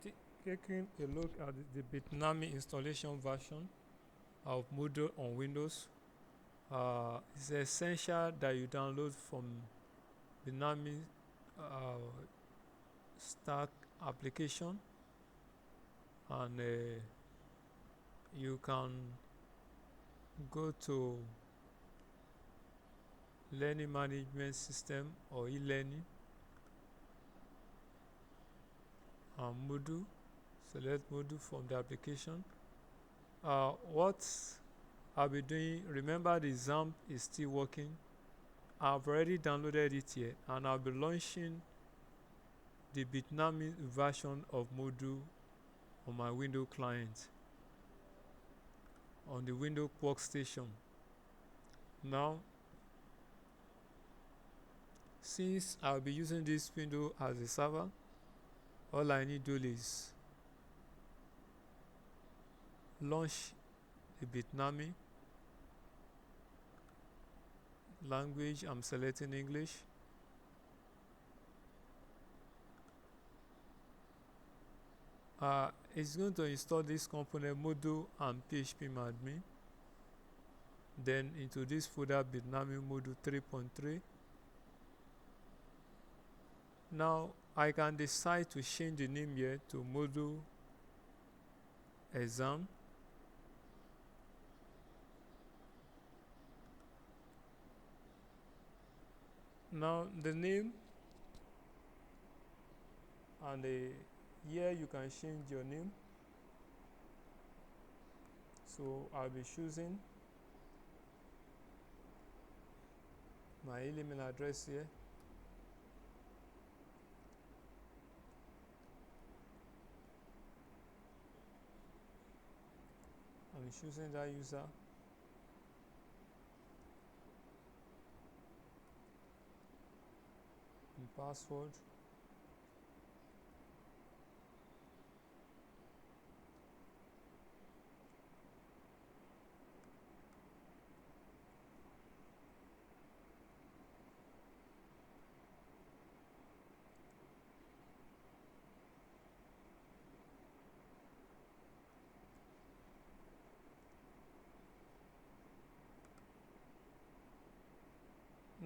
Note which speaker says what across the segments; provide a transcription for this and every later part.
Speaker 1: be taking a look at the Bitnami installation version of Moodle on Windows. It's essential that you download from Bitnami Stack application, and you can go to learning management system or e-learning and Moodle. Select Moodle from the application. What I'll be doing, remember the XAMPP is still working. I've already downloaded it here, and I'll be launching the Bitnami version of Moodle on my Windows client on the Windows workstation. Now, since I'll be using this window as a server, all I need to do is launch the Bitnami. Language, I'm selecting English. It's going to install this component Moodle and phpMadmin. Then into this folder Bitnami Moodle 3.3. Now I can decide to change the name here to Moodle exam. Now the name and here you can change your name. So I'll be choosing my email address here. I'm choosing that user. And password.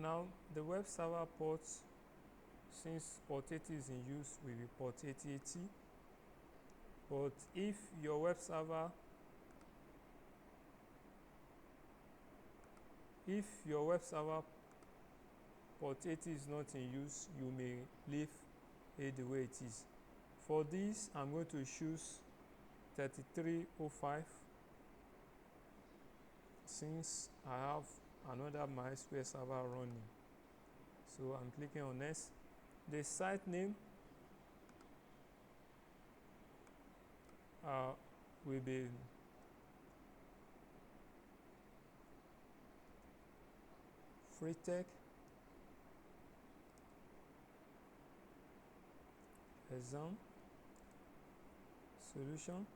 Speaker 1: Now the web server port, since port 80 is in use, will be port 8080. But if your web server port 80 is not in use, you may leave it the way it is. For this, I'm going to choose 3305 since I have another MySQL server running. So I'm clicking on next. The site name will be FreeTech exam solution.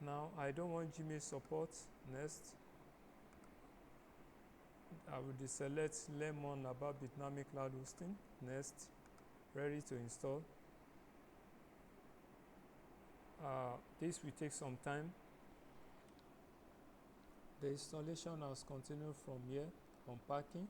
Speaker 1: Now I don't want Gmail support. Next, I will deselect learn more about Bitnami cloud hosting. Next, ready to install. This will take some time. The installation has continued from here, unpacking.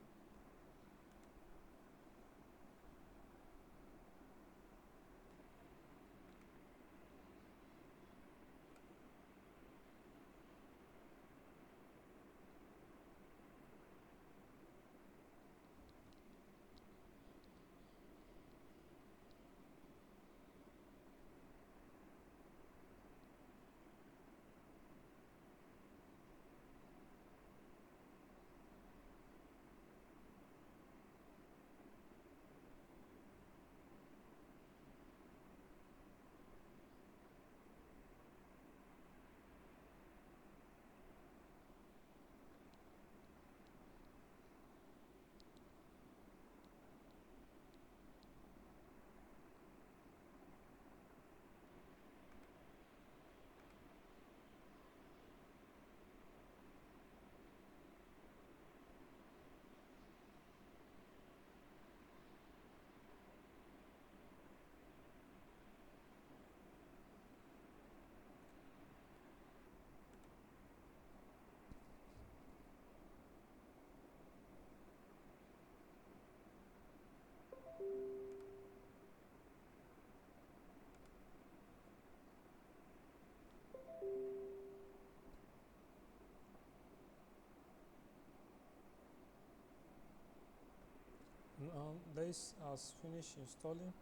Speaker 1: This has finished installing.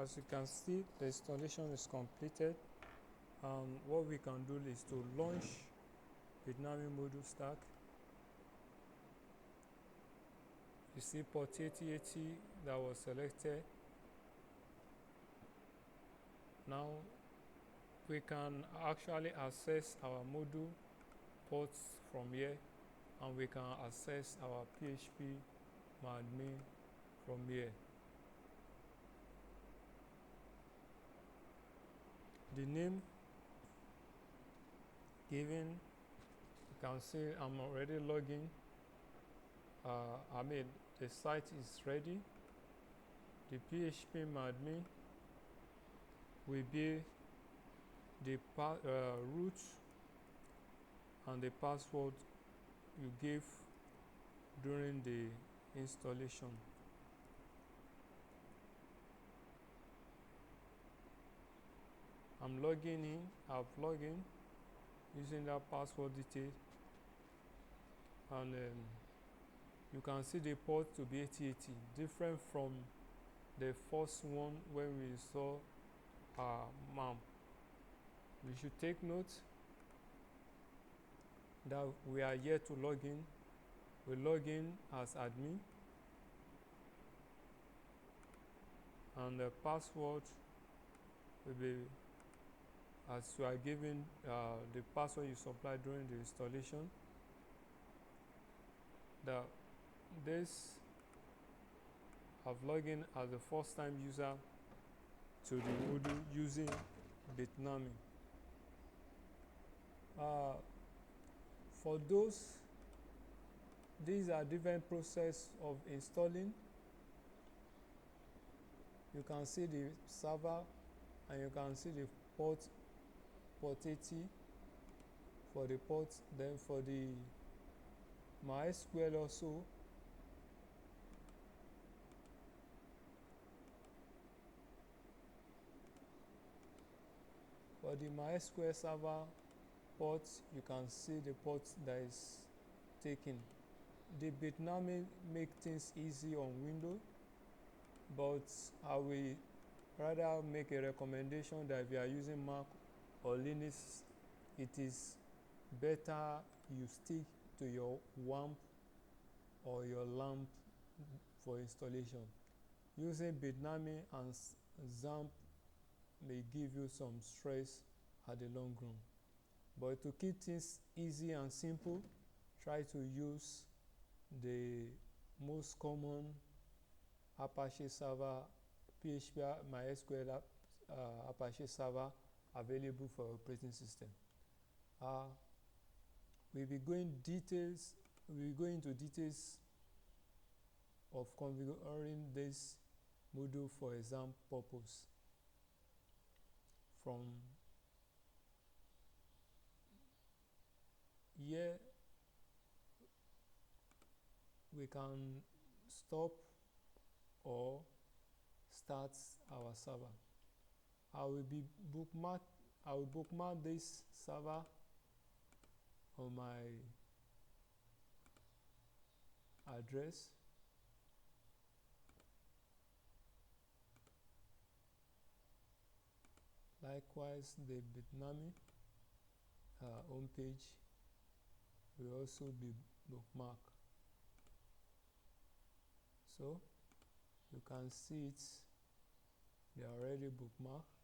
Speaker 1: As you can see, the installation is completed. What we can do is to launch Bitnami Moodle stack. You see port 8080 that was selected. Now we can actually access our Moodle ports from here, and we can access our PHP admin from here. The name given, you can see I'm already logging. The site is ready. The PHP admin will be the root and the password you gave during the installation. I'm logging in. I've logged in using that password detail, and you can see the port to be 8080, different from the first one when we saw MAM. We should take note that we are yet to log in. We log in as admin, and the password will be as you are given the password you supplied during the installation. I've logged in as the first time user to the Moodle using Bitnami. For these are different process of installing. You can see the server, and you can see the port 80 for the port. Then for the MySQL also, for the MySQL server port, you can see the port that is taken. The Bitnami make things easy on Windows, but I will rather make a recommendation that if you are using Mac or Linux, it is better you stick to your WAMP or your LAMP for installation. Using Bitnami and XAMPP may give you some stress at the long run. But to keep things easy and simple, try to use the most common Apache server, PHP MySQL Apache server available for operating system. We'll be going into details of configuring this Moodle for exam purpose. From here, we can stop or start our server. I will bookmark this server on my address. Likewise, the Bitnami homepage will also be bookmarked. So you can see it, they are already bookmarked.